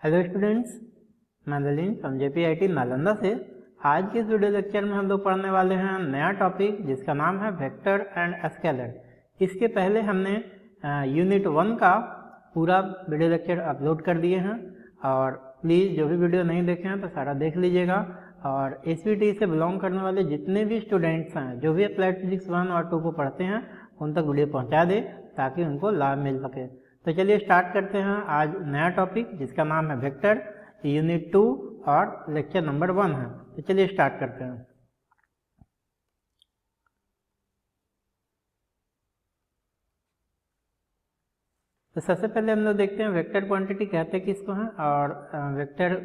Hello students, मैं दलीन from JPIT Nalanda से। आज के इस वीडियो लेक्चर में हम लोग पढ़ने वाले हैं नया टॉपिक जिसका नाम है वेक्टर एंड स्केलर। इसके पहले हमने यूनिट 1 का पूरा वीडियो लेक्चर अपलोड कर दिए हैं और प्लीज़ जो भी वीडियो नहीं देखे हैं तो सारा देख लीजिएगा। और SVT से बिलोंग करने वाले जितने भी स्टूडेंट्स हैं जो भी अप्लाइड फिजिक्स 1 और 2 को पढ़ते हैं उन तक वीडियो पहुँचा दे ताकि उनको लाभ मिल सके। तो चलिए स्टार्ट करते हैं आज नया टॉपिक जिसका नाम है वेक्टर, यूनिट 2 और लेक्चर नंबर 1 है। तो चलिए स्टार्ट करते हैं। तो सबसे पहले हम लोग देखते हैं वेक्टर क्वांटिटी कहते किसको हैं और वेक्टर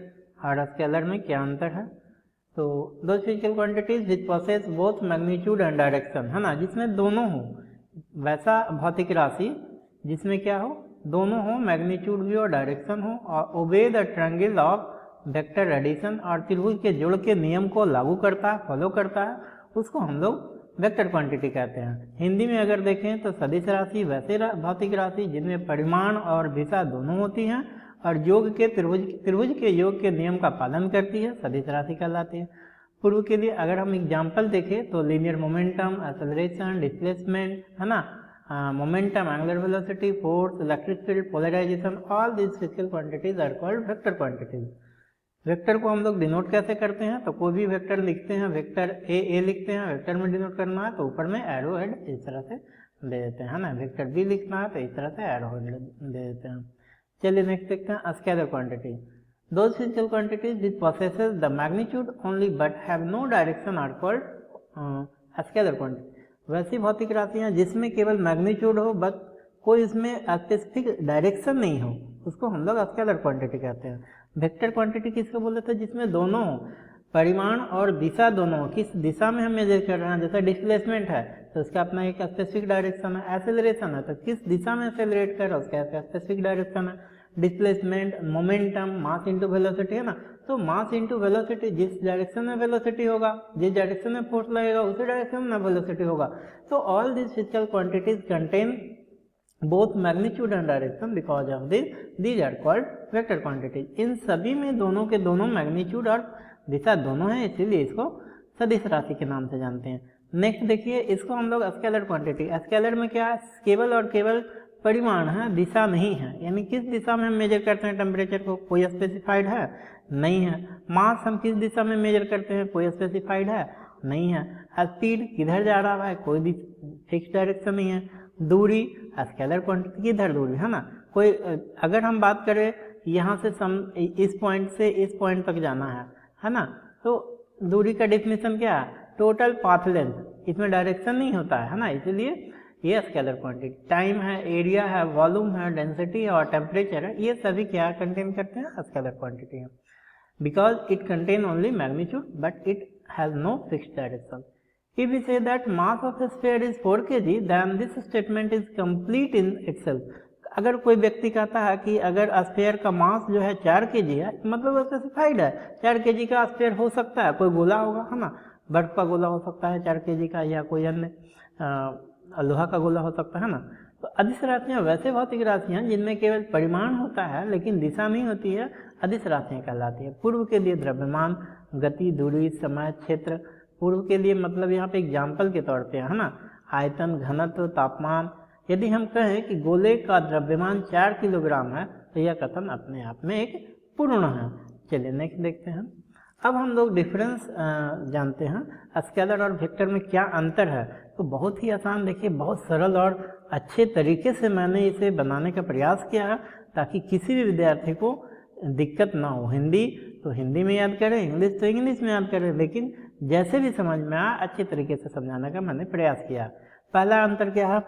और स्केलर में क्या अंतर है। तो दो physical quantities which possess both magnitude and direction, है ना, जिसमें दोनों हो। वैसा भौतिक राशि जिसमें क्या हो, दोनों हो, मैग्नीट्यूड भी और डायरेक्शन हो, और obey the triangle of vector addition और त्रिभुज के जोड़ के नियम को लागू करता है, फॉलो करता है, उसको हम लोग वेक्टर क्वांटिटी कहते हैं। हिंदी में अगर देखें तो सदिश राशि वैसे भौतिक राशि जिनमें परिमाण और दिशा दोनों होती हैं और योग के त्रिभुज के योग के नियम का पालन करती है, सदिश राशि कहलाती है। पूर्व के लिए अगर हम एग्जाम्पल देखें तो लीनियर मोमेंटम, एक्सेलरेशन, डिस्प्लेसमेंट, है ना, momentum, angular velocity, force, electric field, polarization, all these physical quantities are called vector quantities। Vector को हम लोग डिनोट कैसे करते हैं, तो कोई भी वेक्टर लिखते हैं, वेक्टर ए लिखते हैं, वेक्टर में डिनोट करना है तो ऊपर में एरो हेड इस तरह से दे देते हैं, है ना। वेक्टर बी लिखना है तो इस तरह से एरो हेड दे देते हैं। चलिए नेक्स्ट देखते हैं scalar quantity. Those physical quantities which possesses the magnitude only but have no direction are called scalar quantity. वैसी भौतिक राशियां जिसमें केवल मैग्नीट्यूड हो बट कोई इसमें स्पेसिफिक डायरेक्शन नहीं हो, उसको हम लोग स्केलर क्वांटिटी कहते हैं। वेक्टर क्वांटिटी किसको बोलते हैं, जिसमें दोनों हो, परिमाण और दिशा दोनों हो। किस दिशा में हम मेजर कर रहे हैं, जैसे डिस्प्लेसमेंट है तो उसका अपना एक स्पेसिफिक डायरेक्शन है, एक्सेलरेशन है तो किस दिशा में एक्सेलरेट कर रहा है उसका स्पेसिफिक डायरेक्शन है। Displacement, momentum, mass into velocity, है ना, तो मास इंटू वेलोसिटी, जिस डायरेक्शन में वेलोसिटी होगा, जिस डायरेक्शन में फोर्स लगेगा उसी डायरेक्शन में वेलोसिटी होगा। तो all this physical quantities contain both magnitude and direction because of these are called vector quantities. इन सभी में दोनों के दोनों मैग्नीट्यूड और दिशा दोनों है, इसीलिए इसको सदिश राशि के नाम से जानते हैं। नेक्स्ट देखिए, इसको हम लोग स्केलर क्वांटिटी, स्केलर में क्या है, केवल और केवल परिमाण है, दिशा नहीं है। यानी किस दिशा में हम मेजर करते हैं टेम्परेचर को, कोई स्पेसिफाइड है नहीं है। मास हम किस दिशा में मेजर करते हैं, कोई स्पेसिफाइड है नहीं है। स्पीड किधर जा रहा है, कोई फिक्स डायरेक्शन नहीं है। दूरी, स्केलर क्वांटिटी किधर दूरी, है ना, कोई अगर हम बात करें यहाँ से इस पॉइंट से इस पॉइंट तक जाना है ना, तो दूरी का डेफिनेशन क्या है, टोटल पाथ लेंथ, इसमें डायरेक्शन नहीं होता है ना, इसलिए ये स्केलर क्वांटिटी। टाइम है, एरिया है, वॉल्यूम है, डेंसिटी है और टेम्परेचर है, ये सभी क्या कंटेन करते हैं, स्केलर क्वांटिटी है। Because it contain only magnitude but it has no fixed direction. If we say that mass of a sphere is 4 kg, then this statement is complete in itself। अगर कोई व्यक्ति कहता है कि अगर स्फेयर का मास जो है 4 kg है, मतलब स्पेसिफाइड है 4 kg का स्फेयर हो सकता है, कोई गोला होगा, है ना, बर्फ का गोला हो सकता है 4 kg का, या कोई अन्य लोहा का गोला हो सकता है ना। तो अदिश राशियाँ वैसे भौतिक राशियाँ जिनमें केवल परिमाण होता है लेकिन दिशा नहीं होती है, अदिश राशियाँ कहलाती है। पूर्व के लिए द्रव्यमान, गति, दूरी, समय, क्षेत्र। पूर्व के लिए मतलब यहाँ पे एग्जाम्पल के तौर पे, है ना, आयतन, घनत्व, तापमान। यदि हम कहें कि गोले का द्रव्यमान 4 किलोग्राम है तो यह कथन अपने आप में एक पूर्ण है। चलिए नेक्स्ट देखते हैं। अब हम लोग डिफरेंस जानते हैं, स्केलर और वेक्टर में क्या अंतर है। तो बहुत ही आसान, देखिए बहुत सरल और अच्छे तरीके से मैंने इसे बनाने का प्रयास किया है ताकि किसी भी विद्यार्थी को दिक्कत ना हो। हिंदी तो हिंदी में याद करें, इंग्लिश तो इंग्लिश में याद करें, लेकिन जैसे भी समझ में आए अच्छे तरीके से समझाने का मैंने प्रयास किया। पहला अंतर क्या है,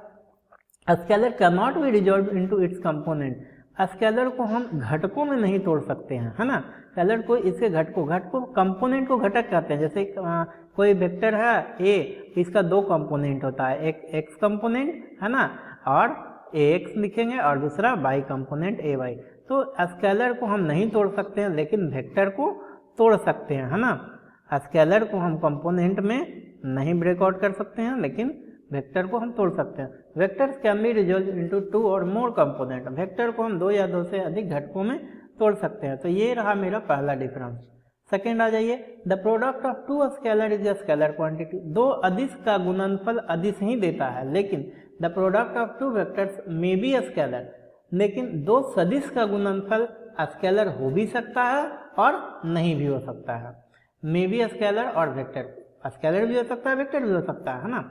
scalar can not be resolve into its component. Scalar को हम घटकों में नहीं तोड़ सकते हैं, है ना। स्केलर को इसके घटकों कंपोनेंट को घटक कहते हैं। जैसे कोई वेक्टर है ए, इसका 2 कंपोनेंट होता है, एक एक्स कंपोनेंट, है ना, और ax लिखेंगे और दूसरा y कंपोनेंट ay। तो स्केलर को हम नहीं तोड़ सकते हैं लेकिन वेक्टर को तोड़ सकते हैं, है ना। स्केलर को हम कंपोनेंट में नहीं ब्रेकआउट कर सकते हैं लेकिन वेक्टर को हम तोड़ सकते हैं। Vectors can be resolve into 2 और मोर कंपोनेंट। वेक्टर को हम 2 या 2 से अधिक घटकों में तोड़ सकते हैं। तो ये रहा मेरा पहला डिफरेंस। सेकेंड आ जाइए, the product of two scalar is a scalar quantity. दो अदिश का गुणनफल अदिश ही देता है, लेकिन the product of two vectors may be a scalar, लेकिन दो सदिश का गुणनफल स्केलर हो भी सकता है और नहीं भी हो सकता है। मे बी स्केलर और वेक्टर, स्केलर भी हो सकता है, वेक्टर भी हो सकता है ना।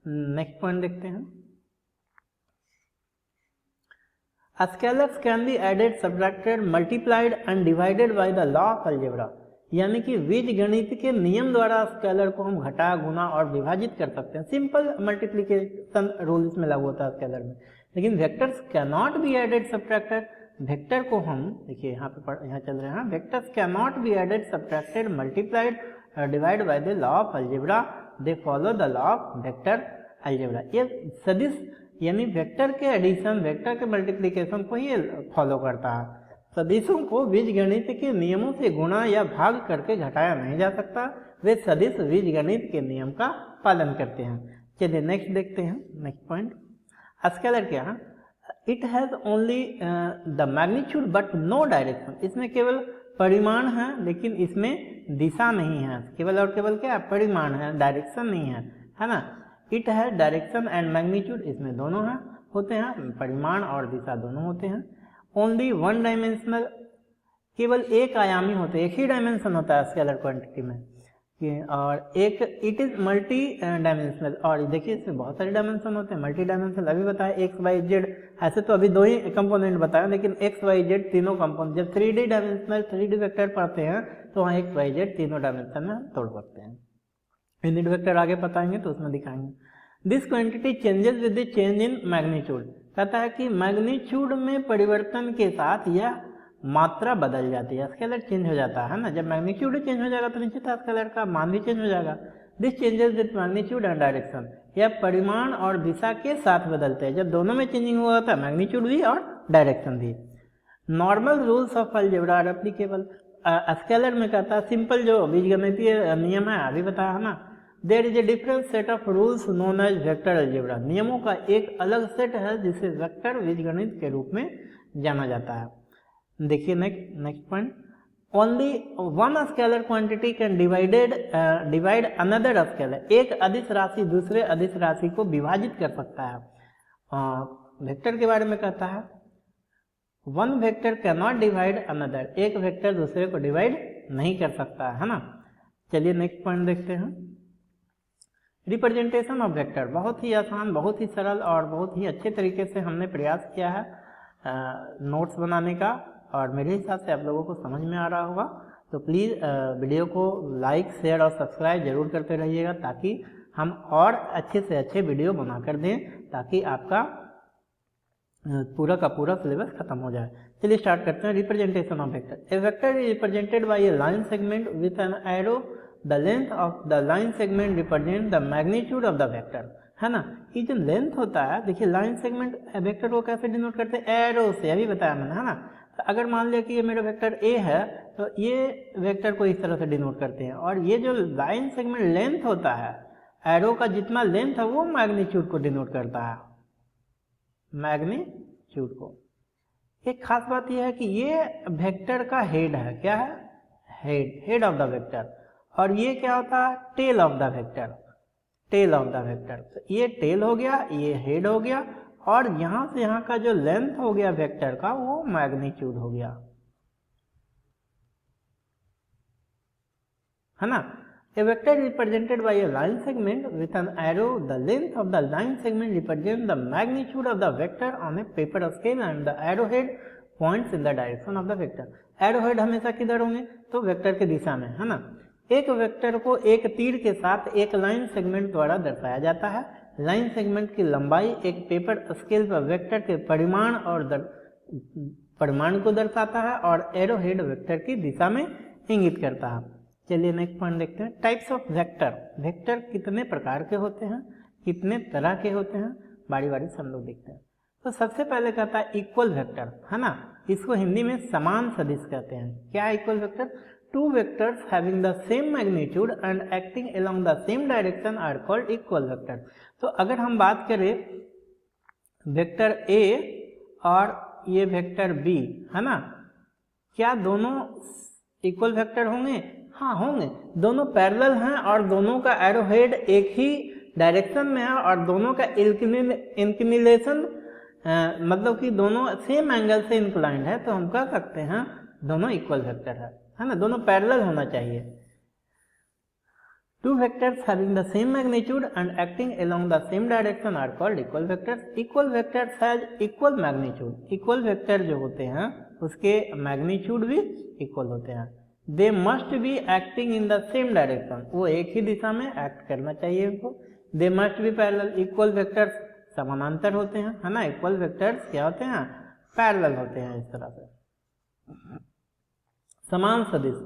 नेक्स्ट पॉइंट देखते हैं, scalars can be added, subtracted, multiplied and divided by the law of algebra. यानी कि बीजगणित के नियम द्वारा स्केलर को हम घटा, गुना और विभाजित कर सकते हैं। सिंपल मल्टीप्लिकेशन रूल इसमें लागू होता है स्केलर में। लेकिन vectors can not be added, subtracted, vector को हम देखिए यहाँ चल रहे हैं, vectors can not be added, subtracted, multiplied, divide by the law of algebra, they follow the law of vector algebra. ये सदिश यानी वेक्टर के एडिशन, वेक्टर के मल्टीप्लिकेशन को ही फॉलो करता है। सदिशों को बीजगणित के नियमों से गुणा या भाग करके घटाया नहीं जा सकता, वे सदिश बीजगणित के नियम का पालन करते हैं। चलिए नेक्स्ट देखते हैं, नेक्स्ट पॉइंट, स्केलर क्या है, it has only the magnitude but no direction. इसमें केवल परिमाण है लेकिन इसमें दिशा नहीं है, केवल और केवल क्या परिमाण है, डायरेक्शन नहीं है ना। इट है डायरेक्शन एंड मैग्नीट्यूड, इसमें दोनों हैं होते हैं, परिमाण और दिशा दोनों होते हैं। ओनली वन डायमेंशनल, केवल एक आयामी होते हैं, एक ही डायमेंशन होता है स्केलर क्वांटिटी में। और एक इट इज मल्टी डायमेंशनल, और देखिए इसमें बहुत सारे डायमेंशन होते हैं, मल्टी डायमेंशनल अभी बताया, एक्स वाई जेड, ऐसे तो अभी दो ही कंपोनेंट बताया, लेकिन एक्स वाई जेड तीनों कंपोनेंट, जब 3D डायमेंशनल 3D वेक्टर पढ़ते हैं तो वहाँ एक्स वाई जेड तीनों डायमेंशन में तोड़ सकते हैं। यूनिट वेक्टर आगे बताएंगे तो उसमें दिखाएंगे। This quantity changes with the change in magnitude, कहता है कि मैग्नीट्यूड में परिवर्तन के साथ यह मात्रा बदल जाती है, स्केलर चेंज हो जाता है ना। जब मैग्नीट्यूड चेंज हो जाएगा तो निश्चित है स्केलर का मान भी चेंज हो जाएगा। This changes with magnitude and direction, यह परिमाण और दिशा के साथ बदलते हैं। जब दोनों में चेंजिंग हुआ होता है, मैग्नीट्यूड भी और डायरेक्शन भी। Normal rules of algebra are applicable, scalar में कहता है सिंपल जो बीजगणितीय नियम है अभी बताया है ना। There is a different set of rules known as vector algebra, नियमों का एक अलग सेट है जिसे वेक्टर बीजगणित के रूप में जाना जाता है। देखिए next point, only one scalar quantity can divide another scalar, एक अदिश राशि दूसरे अदिश राशि को विभाजित कर सकता है। वेक्टर के बारे में कहता है one vector can not divide another, एक वेक्टर दूसरे को डिवाइड नहीं कर सकता है ना। चलिए नेक्स्ट पॉइंट देखते हैं, रिप्रेजेंटेशन ऑफ वेक्टर। बहुत ही आसान, बहुत ही सरल और बहुत ही अच्छे तरीके से हमने प्रयास किया है नोट्स बनाने का, और मेरे हिसाब से आप लोगों को समझ में आ रहा होगा। तो प्लीज़ वीडियो को लाइक, शेयर और सब्सक्राइब जरूर करते रहिएगा, ताकि हम और अच्छे से अच्छे वीडियो बना कर दें, ताकि आपका पूरा का पूरा सिलेबस खत्म हो जाए। चलिए स्टार्ट करते हैं। Representation of vector, A vector is represented by A line segment with an arrow, the length of the line segment represent the magnitude of the vector, है ना। ये जो लेंथ होता है, देखिए लाइन सेगमेंट वेक्टर को कैसे डिनोट करते हैं, एरो से, अभी बताया मैंने, है ना। तो अगर मान लिया कि ये मेरा वेक्टर ए है तो ये वेक्टर को इस तरह से डिनोट करते हैं, और ये जो लाइन सेगमेंट लेंथ होता है, एरो का जितना लेंथ है वो मैग्नीट्यूड को डिनोट करता है, मैग्नीट्यूड को। एक खास बात यह है कि ये वेक्टर का हेड है, क्या है, हेड ऑफ द वेक्टर, और ये क्या होता है, tail of the vector, tail of the vector. तो ये टेल हो गया, ये हेड हो गया, और यहां से यहां का जो लेंथ हो गया वेक्टर का वो मैग्नीट्यूड हो गया, है ना। A vector represented by a line segment with an arrow, the length of the line segment represents the magnitude of the vector on a paper scale and the arrowhead points in the direction of the vector. Arrowhead हमेशा किधर होंगे, तो vector के दिशा में, है ना। एक vector को एक तीर के साथ एक लाइन सेगमेंट द्वारा दर्शाया जाता है। लाइन सेगमेंट की लंबाई एक पेपर स्केल पर वेक्टर के परिमाण और परिमाण को दर्शाता है, और एरोहेड वेक्टर की दिशा में इंगित करता है। चलिए नेक्स्ट पॉइंट देखते हैं, टाइप्स ऑफ वेक्टर। वेक्टर कितने प्रकार के होते हैं, कितने तरह के होते हैं, बारी बारी से हम लोग देखते हैं। तो सबसे पहले कहता है इक्वल वेक्टर, है ना। इसको हिंदी में समान सदिश कहते हैं। क्या है equal vector, two vectors having the same magnitude and acting along the same direction are called equal vector. तो अगर हम बात करें वेक्टर ए और ये वेक्टर बी, है ना, क्या दोनों इक्वल वेक्टर होंगे? हाँ होंगे, दोनों पैरेलल हैं और दोनों का एरो हेड एक ही डायरेक्शन में है और दोनों का इंक्लिनेशन मतलब कि दोनों सेम एंगल से इंक्लाइंड है, तो हम कह सकते हैं दोनों इक्वल वेक्टर है ना, दोनों पैरेलल होना चाहिए। Two vectors having the same magnitude and acting along the same direction are called equal vectors. Equal vectors has equal magnitude. Equal vector जो होते हैं उसके magnitude भी equal होते हैं। They must be acting in the same direction. वो एक ही दिशा में act करना चाहिए उनको। They must be parallel. Equal vectors समानांतर होते हैं, है ना। Equal vectors क्या होते हैं? Parallel होते हैं इस तरह से। समान सदिश,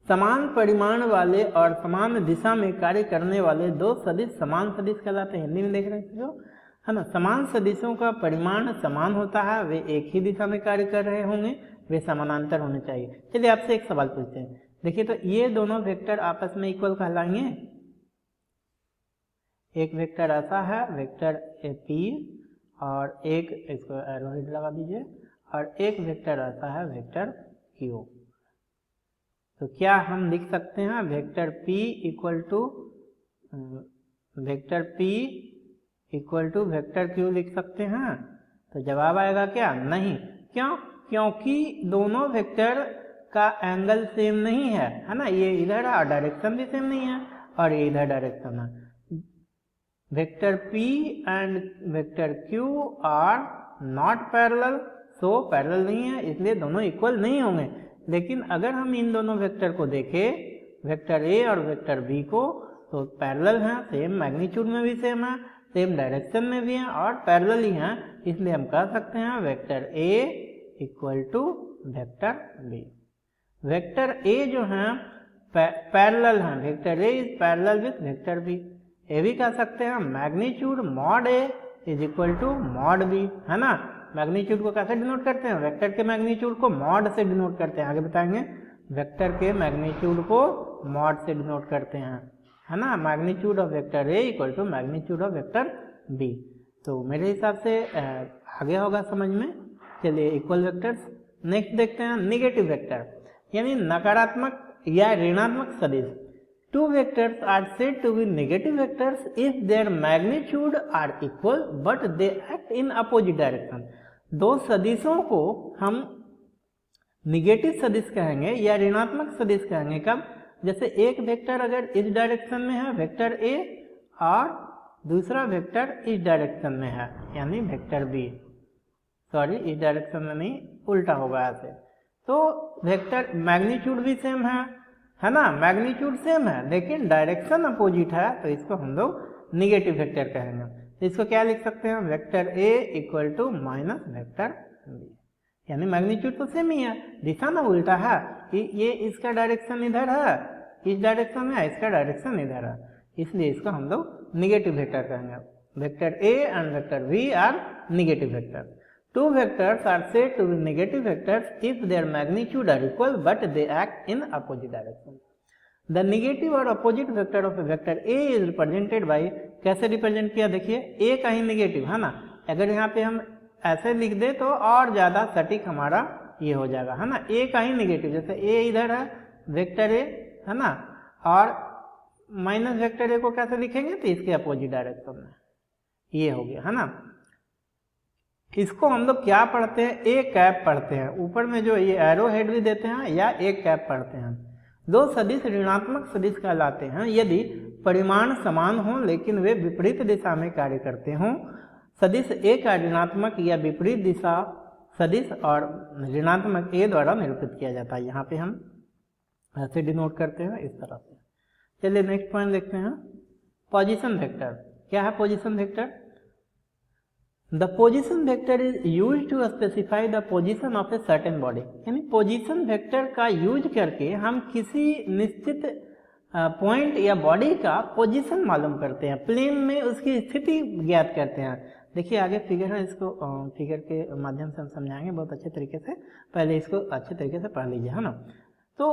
समान परिमाण वाले और समान दिशा में कार्य करने वाले दो सदिश समान सदिश कहलाते हैं। हिंदी में देख रहे हैं जो, है ना। समान सदिशों का परिमाण समान होता है, वे एक ही दिशा में कार्य कर रहे होंगे, वे समानांतर होने चाहिए। चलिए आपसे एक सवाल पूछते हैं। देखिए तो ये दोनों वेक्टर आपस में इक्वल कहलाएंगे। एक वेक्टर ऐसा है वेक्टर P और एक, इसको एरो हेड लगा दीजिए, और एक वेक्टर ऐसा है वेक्टर Q। तो क्या हम लिख सकते हैं vector P equal to vector Q लिख सकते हैं? तो जवाब आएगा क्या? नहीं। क्यों? क्योंकि दोनों वेक्टर का एंगल सेम नहीं है ना। ये इधर है और डायरेक्शन भी सेम नहीं है, और ये इधर डायरेक्शन है। Vector P and vector Q are not parallel, so parallel नहीं है, इसलिए दोनों इक्वल नहीं होंगे। लेकिन अगर हम इन दोनों वेक्टर को देखें, वेक्टर A और वेक्टर B को, तो पैरेलल हैं, सेम मैग्नीट्यूड में भी सेम है, सेम डायरेक्शन में भी हैं और पैरेलल ही हैं, इसलिए हम कह सकते हैं vector A equal to vector B। Vector A जो हैं पैरेलल हैं, vector A is parallel with vector B। ये भी कह सकते हैं magnitude mod A is equal to mod B, है ना। मैग्नीट्यूड को कैसे डिनोट करते हैं? वेक्टर के मैग्नीट्यूड को मॉड से डिनोट करते हैं, आगे बताएंगे। वेक्टर के मैग्नीट्यूड को मॉड से डिनोट करते हैं, है ना। Magnitude of vector A equal to magnitude of vector B। तो मेरे हिसाब से आगे होगा समझ में। चलिए इक्वल वेक्टर्स नेक्स्ट देखते हैं। निगेटिव वेक्टर यानी नकारात्मक या ऋणात्मक सदिश। Two vectors are said to be negative vectors if their magnitude are equal but they act in opposite direction. दो सदिशों को हम निगेटिव सदिश कहेंगे या ऋणात्मक सदिश कहेंगे कब? जैसे एक वेक्टर अगर इस डायरेक्शन में है वेक्टर A और दूसरा वेक्टर इस डायरेक्शन में है यानी वेक्टर B, सॉरी इस डायरेक्शन में नहीं, उल्टा होगा ऐसे। तो वेक्टर मैग्नीट्यूड भी सेम है ना, मैग्नीट्यूड सेम है लेकिन डायरेक्शन अपोजिट है, तो इसको हम लोग निगेटिव वेक्टर कहेंगे। तो इसको क्या लिख सकते हैं? Vector A equal to minus vector B, यानी मैग्नीट्यूड तो सेम ही है, दिशा ना उल्टा है। ये इसका डायरेक्शन इधर है, इस डायरेक्शन में, इसका डायरेक्शन इधर है, इसलिए इसको हम लोग निगेटिव वेक्टर कहेंगे। Vector A and vector B are negative vector. Two vectors are said to be negative vectors if their magnitude are equal but they act in opposite direction. The negative or opposite vector of a vector A is represented by, कैसे represent किया देखिए, A का ही negative है ना। अगर यहाँ पे हम ऐसे लिख दे तो और ज़्यादा सटीक हमारा ये हो जाएगा, है ना। A का ही निगेटिव, जैसे A इधर है वेक्टर A, है ना, और माइनस वेक्टर A को कैसे लिखेंगे? तो इसके अपोजिट डायरेक्शन में ये हो गया, है ना। इसको हम लोग क्या पढ़ते हैं? ए कैप पढ़ते हैं, ऊपर में जो ये एरो हेड भी देते हैं या एक कैप पढ़ते हैं। दो सदिश ऋणात्मक सदिश कहलाते हैं यदि परिमाण समान हो लेकिन वे विपरीत दिशा में कार्य करते हों। सदिश ए का ऋणात्मक या विपरीत दिशा सदिश और ऋणात्मक ए द्वारा निरूपित किया जाता है। यहाँ पे हम ऐसे डिनोट करते हैं इस तरह से। चलिए नेक्स्ट पॉइंट देखते हैं, पोजीशन वेक्टर। क्या है position vector? The position vector is used to specify the position of a certain body. यानी पोजीशन वेक्टर का यूज करके हम किसी निश्चित पॉइंट या बॉडी का पोजीशन मालूम करते हैं, प्लेन में उसकी स्थिति ज्ञात करते हैं। देखिए आगे फिगर है, इसको फिगर के माध्यम से हम समझाएंगे बहुत अच्छे तरीके से, पहले इसको अच्छे तरीके से पढ़ लीजिए, है ना। तो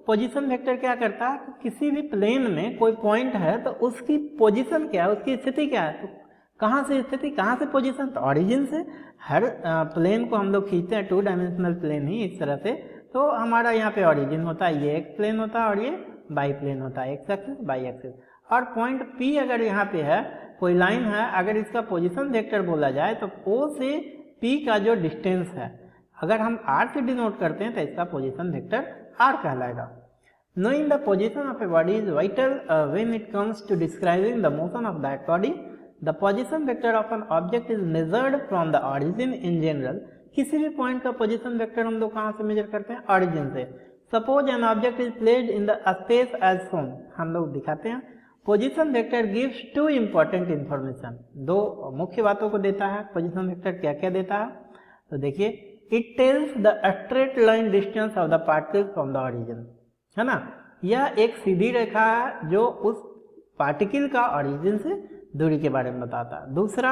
पोजीशन वेक्टर क्या करता है? किसी भी प्लेन में कोई पॉइंट है तो उसकी पोजीशन क्या है, उसकी स्थिति क्या है, तो कहाँ से स्थिति, कहाँ से पोजीशन? तो ऑरिजिन से। हर प्लेन को हम लोग खींचते हैं, 2 डायमेंशनल प्लेन ही इस तरह से तो हमारा यहाँ पे ऑरिजिन होता है, ये एक्स प्लेन होता है और ये बाई प्लेन होता है, एक्स एक्सिस बाई एक्सिस। और पॉइंट पी अगर यहाँ पे है, कोई लाइन है, अगर इसका पोजीशन वेक्टर बोला जाए तो ओ से पी का जो डिस्टेंस है, अगर हम आर से डिनोट करते हैं तो इसका पोजीशन वेक्टर आर कहलाएगा। Knowing the position of a body is vital when it comes to describing the motion of that body. The position vector of an object is measured from the origin in general. किसी भी point का position vector हम लोग कहाँ से major करते हैं? Origin से। Suppose an object is placed in the space as shown, हम लोग दिखाते हैं। Position vector gives two important information, दो मुख्य बातों को देता है। पोजीशन वेक्टर क्या क्या देता है? तो देखिए, it tells the straight line distance of the particle from the origin, है ना। यह एक सीधी रेखा है जो उस पार्टिकल का ऑरिजिन से दूरी के बारे में बताता है। दूसरा,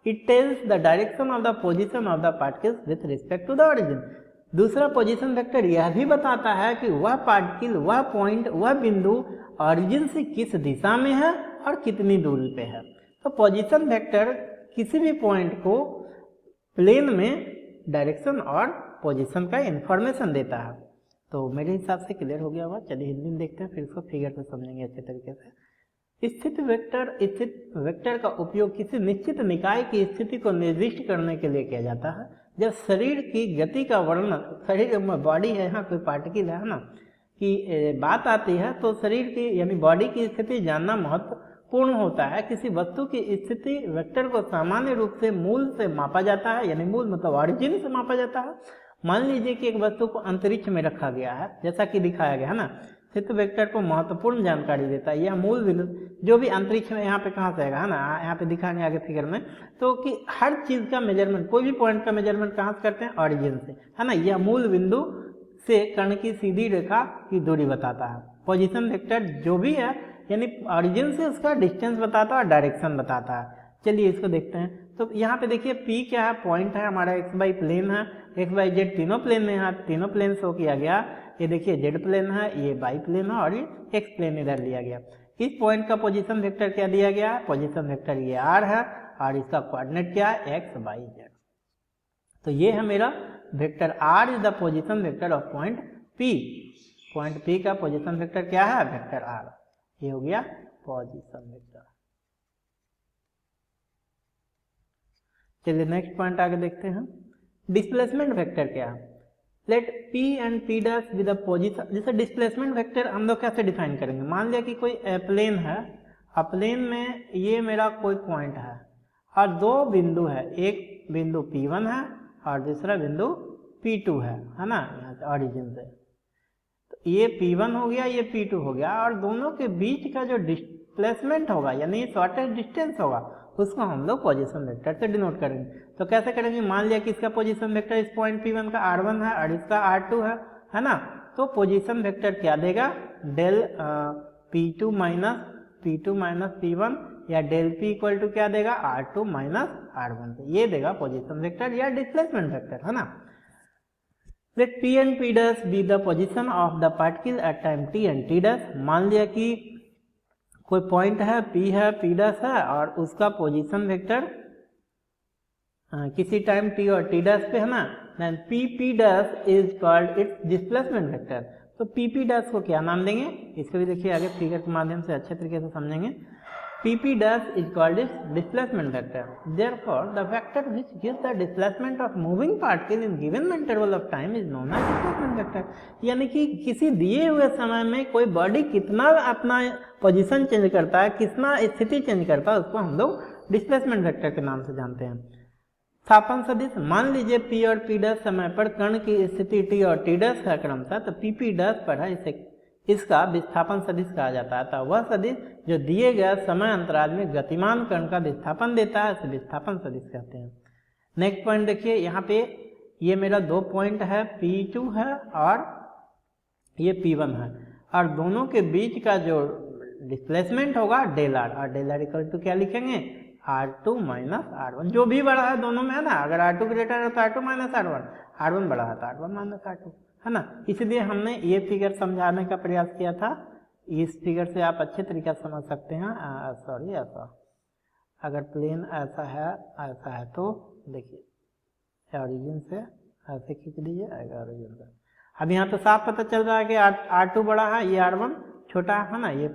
it tells the direction of the position of the particles with respect to the origin. दूसरा पोजीशन वेक्टर यह भी बताता है कि वह पार्टिकल, वह पॉइंट, वह बिंदु ऑरिजिन से किस दिशा में है और कितनी दूरी पे है। तो पोजीशन वेक्टर किसी भी पॉइंट को प्लेन में डायरेक्शन और पोजीशन का इंफॉर्मेशन देता है। तो मेरे हिसाब से क्लियर हो गया होगा। चलिए हिंदी में देखते हैं, फिर इसको फिगर से समझेंगे अच्छे तरीके से। स्थित वेक्टर का उपयोग किसी निश्चित निकाय की स्थिति को निर्दिष्ट करने के लिए किया जाता है। जब शरीर की गति का वर्णन, शरीर में बॉडी है, यहाँ कोई पार्टिकल है ना, कि बात आती है तो शरीर की यानी बॉडी की स्थिति जानना महत्वपूर्ण होता है। किसी वस्तु की स्थिति वेक्टर को सामान्य रूप से मूल से मापा जाता है, यानी मूल मतलब ऑरिजिन से मापा जाता है। मान लीजिए कि एक वस्तु को अंतरिक्ष में रखा गया है, जैसा कि दिखाया गया है ना, स्थित वेक्टर को महत्वपूर्ण जानकारी देता है। यह मूल बिंदु जो भी अंतरिक्ष में यहाँ पे कहाँ से आएगा, है ना, यहाँ पे दिखाएंगे आगे फिगर में, तो कि हर चीज का मेजरमेंट, कोई भी पॉइंट का मेजरमेंट कहाँ से करते हैं? ऑरिजिन से, है ना। यह मूल बिंदु से कण की सीधी रेखा की दूरी बताता है। पोजीशन वेक्टर जो भी है यानी ऑरिजिन से उसका डिस्टेंस बताता है और डायरेक्शन बताता है। चलिए इसको देखते हैं। तो यहाँ पे देखिए P क्या है? पॉइंट है हमारा, एक्स वाई प्लेन है, एक्स वाई जेड तीनों प्लेन में है, तीनों प्लेन शो किया गया। ये देखिए जेड प्लेन है, ये वाई प्लेन है और ये एक्स प्लेन इधर लिया गया। इस पॉइंट का पोजीशन वेक्टर क्या दिया गया है? पोजीशन वेक्टर ये आर है और इसका कोऑर्डिनेट क्या है? X Y Z. तो ये है मेरा vector R is the position vector of point P। Point P का पोजीशन वेक्टर क्या है? Vector R. ये हो गया पोजीशन वेक्टर। चलिए नेक्स्ट पॉइंट आगे देखते हैं। डिस्प्लेसमेंट वेक्टर क्या है? Let P and P dash with the position. जैसे डिस्प्लेसमेंट वेक्टर हम लोग कैसे डिफाइन करेंगे? मान लिया कि कोई प्लेन है, प्लेन में ये मेरा कोई पॉइंट है और दो बिंदु है, एक बिंदु P1 है और दूसरा बिंदु P2 है ना, यहाँ से ऑरिजिन से। तो ये P1 हो गया, ये P2 हो गया, और दोनों के बीच का जो डिस्प्लेसमेंट होगा यानी शॉर्टेस्ट डिस्टेंस होगा उसको हम लोग पोजीशन वेक्टर से डिनोट करेंगे। तो कैसे करेंगे? मान लिया कि इसका पोजीशन वेक्टर इस पॉइंट P1 का R1 है और इसका R2 है ना। तो पोजीशन वेक्टर क्या देगा? डेल P2 माइनस P1 या डेल P इक्वल टू क्या देगा? R2 minus R1। ये देगा पोजीशन वेक्टर या डिस्प्लेसमेंट वेक्टर, है ना। Let P and P dash be the position of the particle at time T and T dash. मान लिया कि कोई पॉइंट है, P है, P डैश है और उसका पोजीशन वेक्टर किसी टाइम T और T डैश पे है ना, then P dash is called its displacement vector. तो P डैश को क्या नाम देंगे? इसको भी देखिए आगे फिगर के माध्यम से अच्छे तरीके से समझेंगे। P dash is called its displacement vector. Therefore the vector which gives the displacement of moving particle in given interval of time is known as displacement vector. यानी कि किसी दिए हुए समय में कोई बॉडी कितना अपना पोजीशन चेंज करता है, कितना स्थिति चेंज करता है, उसको हम लोग डिस्प्लेसमेंट वेक्टर के नाम से जानते हैं। स्थापन सदिश, मान लीजिए P और P डैश समय पर कण की स्थिति T और T डैश है क्रमशः, तो P डैश पर है, इसे इसका विस्थापन सदिश कहा जाता है। तो वह सदिश जो दिए गए समय अंतराल में गतिमान कण का विस्थापन देता है उसे विस्थापन सदिश कहते हैं। नेक्स्ट पॉइंट देखिए, यहाँ पे ये मेरा दो पॉइंट है, P2 है और ये P1 है, और दोनों के बीच का जो डिस्प्लेसमेंट होगा डेल आर, और डेल आर इक्वल टू क्या लिखेंगे? R2 minus R1। जो भी बड़ा है दोनों में, है ना, अगर R2 ग्रेटर है तो R2 माइनस R1, R1 बड़ा है तो R1 माइनस R2, है ना। इसलिए हमने ये फिगर समझाने का प्रयास किया था। इस फिगर से आप अच्छे तरीके से समझ सकते हैं। सॉरी, ऐसा अगर प्लेन ऐसा है तो देखिए ऑरिजिन से ऐसे खींच लीजिए, आएगा ऑरिजिन से। अब यहाँ तो साफ पता चल रहा है कि R2 बड़ा है, ये R1 छोटा है ना, ये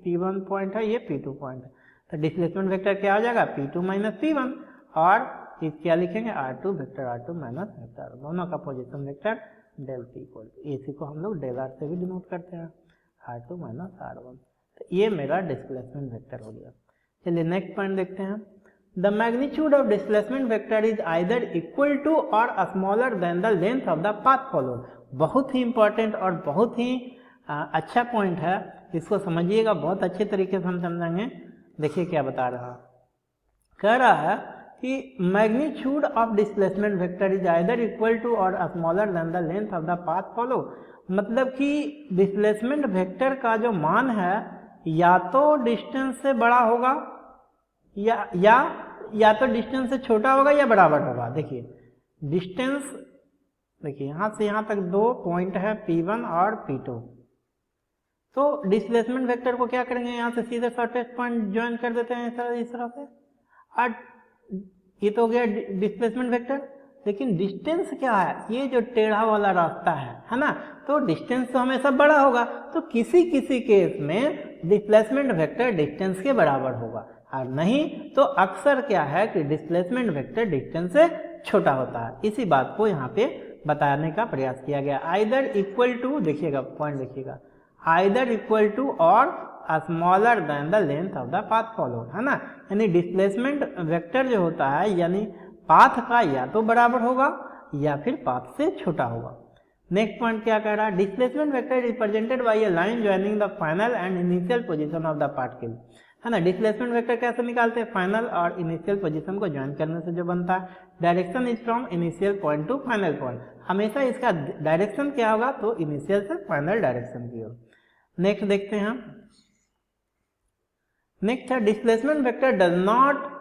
P1 पॉइंट है, ये P2 पॉइंट है। तो डिस्प्लेसमेंट वेक्टर क्या हो जाएगा, P2 माइनस P1, और इस क्या लिखेंगे, R2 vector R2 minus vector, दोनों का position vector del P equal, इसी को हम लोग डेल R से भी डिनोट करते हैं, R2 माइनस R1। तो ये मेरा डिस्प्लेसमेंट वेक्टर हो गया। चलिए नेक्स्ट पॉइंट देखते हैं। The magnitude of displacement vector is either equal to or smaller than the length of the path followed. बहुत ही इंपॉर्टेंट और बहुत ही अच्छा पॉइंट है, इसको समझिएगा, बहुत अच्छे तरीके से हम समझेंगे। देखिए क्या बता रहा, कह रहा है कि magnitude of displacement vector is either equal to or smaller than the length of the path follow. मतलब कि डिस्प्लेसमेंट वेक्टर का जो मान है या तो डिस्टेंस से बड़ा होगा या तो डिस्टेंस से छोटा होगा या बराबर होगा। देखिए डिस्टेंस, देखिए यहाँ से यहाँ तक 2 पॉइंट है P1 और P2, तो डिस्प्लेसमेंट वेक्टर को क्या करेंगे, यहाँ से सीधे शॉर्टेस्ट पॉइंट ज्वाइन कर देते हैं इस तरह से, और ये तो हो गया डिस्प्लेसमेंट वेक्टर। लेकिन डिस्टेंस क्या है, ये जो टेढ़ा वाला रास्ता है ना, तो डिस्टेंस तो हमेशा बड़ा होगा, तो किसी किसी केस में डिस्प्लेसमेंट वेक्टर डिस्टेंस के बराबर होगा, और नहीं तो अक्सर क्या है कि डिस्प्लेसमेंट वेक्टर डिस्टेंस से छोटा होता है। इसी बात को यहाँ पे बताने का प्रयास किया गया। आइदर इक्वल टू, देखिएगा पॉइंट देखिएगा, either equal to or smaller than the length of the path followed, है ना। यानी डिस्प्लेसमेंट वेक्टर जो होता है यानी पाथ का या तो बराबर होगा या फिर पाथ से छोटा होगा। नेक्स्ट पॉइंट क्या कह रहा है, displacement vector represented by A line joining the final and initial position of the particle, है ना। डिस्प्लेसमेंट वेक्टर कैसे निकालते हैं, फाइनल और इनिशियल पोजीशन को ज्वाइन करने से जो बनता है। Direction is from initial point two final point, हमेशा इसका डायरेक्शन क्या होगा, तो इनिशियल से फाइनल डायरेक्शन की ओर। नेक्स्ट देखते हैं हम, नेक्स्ट है displacement vector does not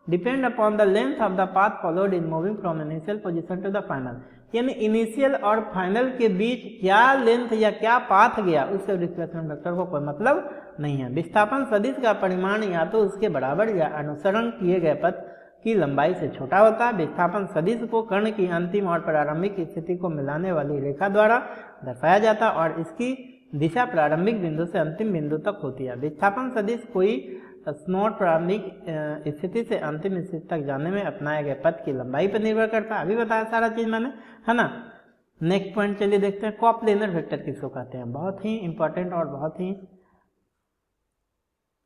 depend upon the length of the path followed in moving from initial position to the final. यानी इनिशियल और फाइनल के बीच क्या लेंथ या क्या पाथ गया, उससे डिस्प्लेसमेंट वेक्टर को कोई मतलब नहीं है। विस्थापन सदिश का परिमाण या तो उसके बराबर या अनुसरण किए गए पथ की लंबाई से छोटा होता है। विस्थापन सदिश को कण की अंतिम और प्रारंभिक स्थिति को मिलाने वाली रेखा द्वारा दर्शाया जाता है और इसकी दिशा प्रारंभिक बिंदु से अंतिम बिंदु तक होती है। विस्थापन सदिश कोई स्नॉट प्रारंभिक स्थिति से अंतिम स्थिति तक जाने में अपनाए गए पथ की लंबाई पर निर्भर करता है। अभी बताया सारा चीज मैंने, है ना। नेक्स्ट पॉइंट चलिए देखते हैं, कोप्लेनर वेक्टर किसको कहते हैं। बहुत ही इंपॉर्टेंट और बहुत ही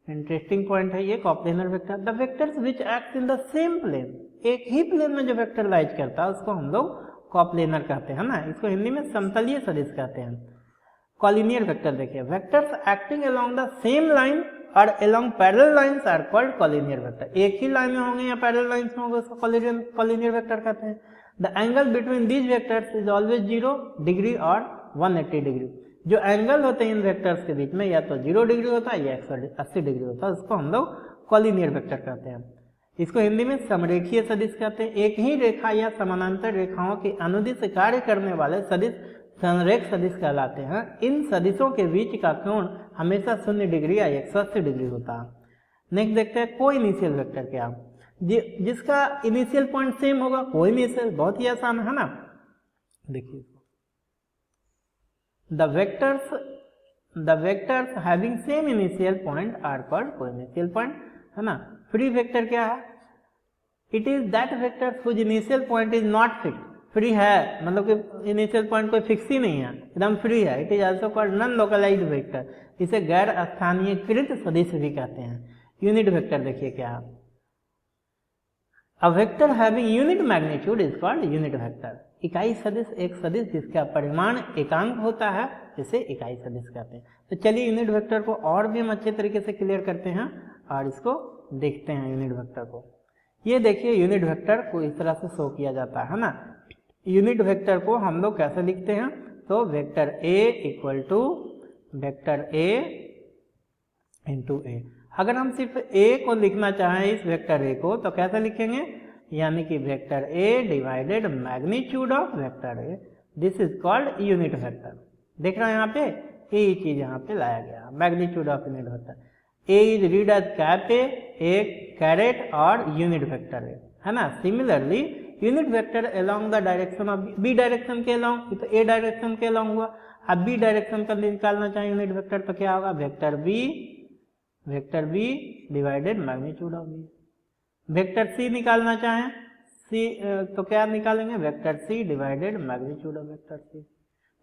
इंटरेस्टिंग पॉइंट है ये coplanar vector. The vectors which act in the same plane, एक ही प्लेन में जो वेक्टर लाइज करता है उसको हम लोग कोप्लेनर कहते हैं ना। इसको हिंदी में समतलीय सदिश कहते हैं। कॉलिनियर वेक्टर देखिए, vectors acting along the same line or along parallel lines are called collinear vector. एक ही लाइन में होंगे या पैरेलल लाइंस में होंगे उसको कॉलिनियर वेक्टर कहते हैं। The angle between these vectors is always 0 degree और 180 डिग्री। जो एंगल होते हैं इन वेक्टर्स के बीच में या तो 0 डिग्री होता है या 180 डिग्री होता है, उसको हम लोग कॉलिनियर वेक्टर कहते हैं। इसको हिंदी में समरेखीय सदिश कहते हैं। एक ही रेखा या समानांतर रेखाओं के अनुदिश कार्य करने वाले सदिश संरेख सदिश कहलाते हैं। इन सदिशों के बीच का कोण हमेशा 0 डिग्री या 180 डिग्री होता है। नेक्स्ट देखते हैं को इनिशियल वेक्टर क्या, जिसका इनिशियल पॉइंट सेम होगा। को इनिशियल बहुत ही आसान है ना। देखिए the vectors having same initial point are called co initial point, है ना। फ्री वेक्टर क्या है, it is that vector whose initial point is not fixed. Free है मतलब कि इनिशियल पॉइंट कोई फिक्स ही नहीं है, एकदम फ्री है। It is also called non localised vector, इसे गैर स्थानीयकृत सदिश भी कहते हैं। यूनिट वेक्टर देखिए क्या है, a vector having unit magnitude is called unit vector. इकाई सदिश एक सदिश जिसका परिमाण एकांक होता है जिसे इकाई सदिश कहते हैं। तो चलिए यूनिट वेक्टर को और भी हम अच्छे तरीके से क्लियर करते हैं और इसको देखते हैं यूनिट वेक्टर को। ये देखिए यूनिट वेक्टर को इस तरह से शो किया जाता है ना। यूनिट वेक्टर को हम लोग कैसे लिखते हैं, तो vector A equal to vector A into A. अगर हम सिर्फ ए को लिखना चाहें इस वेक्टर ए को तो कैसे लिखेंगे, यानी कि vector A divided magnitude of vector A, this is called unit vector. देख रहे हैं यहाँ पे ये चीज यहाँ पे लाया गया, magnitude of unit vector. A is read as cap A caret और यूनिट वेक्टर ए, है ना। Similarly unit vector along the direction of B direction के अलोंग, तो ए डायरेक्शन के अलोंग हुआ। अब बी डायरेक्शन का निकालना चाहे यूनिट वेक्टर तो क्या होगा, vector B divided magnitude of B. Vector C निकालना चाहें सी तो क्या निकालेंगे, vector C divided magnitude of vector C.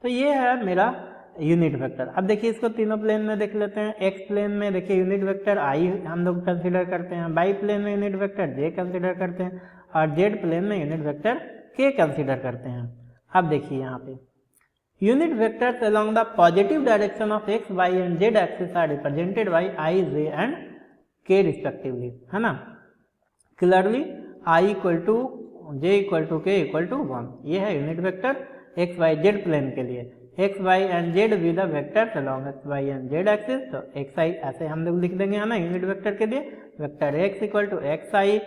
तो ये है मेरा यूनिट वेक्टर। अब देखिए इसको तीनों प्लेन में देख लेते हैं। एक्स प्लेन में देखिए यूनिट वेक्टर आई हम लोग कंसीडर करते हैं, वाई प्लेन में यूनिट वेक्टर जे कंसीडर करते हैं, और जेड प्लेन में यूनिट वेक्टर के कंसीडर करते हैं। अब देखिए यहाँ पे unit vectors along the positive direction of X Y and Z axis are represented by I J and K respectively, है ना। Clearly I equal to J equal to K equal to 1, ये है unit vector X Y Z plane के लिए। X Y and Z with the vectors along X Y and Z axis, तो X I ऐसे हम लोग लिख देंगे, है ना, यूनिट वेक्टर के लिए। Vector X equal to X I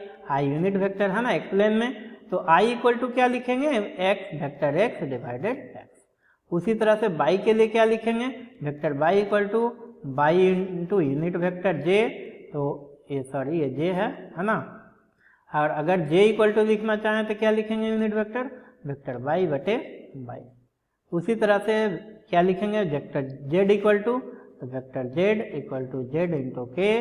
unit vector है ना एक्स प्लेन में, तो आई इक्वल टू क्या लिखेंगे, X vector X divided X. उसी तरह से बाई के लिए क्या लिखेंगे, vector Y equal to Y into unit vector J, तो ये सॉरी ये जे है ना। और अगर j इक्वल टू लिखना चाहें तो क्या लिखेंगे, यूनिट वेक्टर वेक्टर बाई बटे बाई। उसी तरह से क्या लिखेंगे, वेक्टर z इक्वल टू, तो vector z equal to Z into K,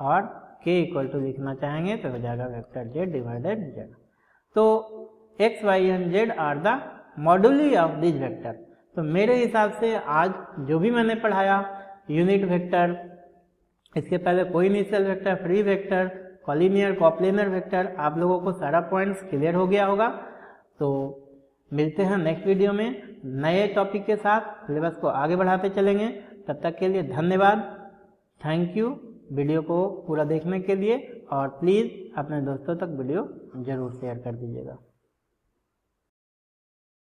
और k इक्वल टू लिखना चाहेंगे तो हो जाएगा वेक्टर z डिवाइडेड z। तो x y and z are the moduli of this vector. तो मेरे हिसाब से आज जो भी मैंने पढ़ाया यूनिट वेक्टर, इसके पहले coinitial vector, free vector, collinear coplanar vector, आप लोगों को सारा पॉइंट्स क्लियर हो गया होगा। तो मिलते हैं नेक्स्ट वीडियो में नए टॉपिक के साथ, सिलेबस को आगे बढ़ाते चलेंगे। तब तक के लिए धन्यवाद, थैंक यू वीडियो को पूरा देखने के लिए, और प्लीज़ अपने दोस्तों तक वीडियो ज़रूर शेयर कर दीजिएगा।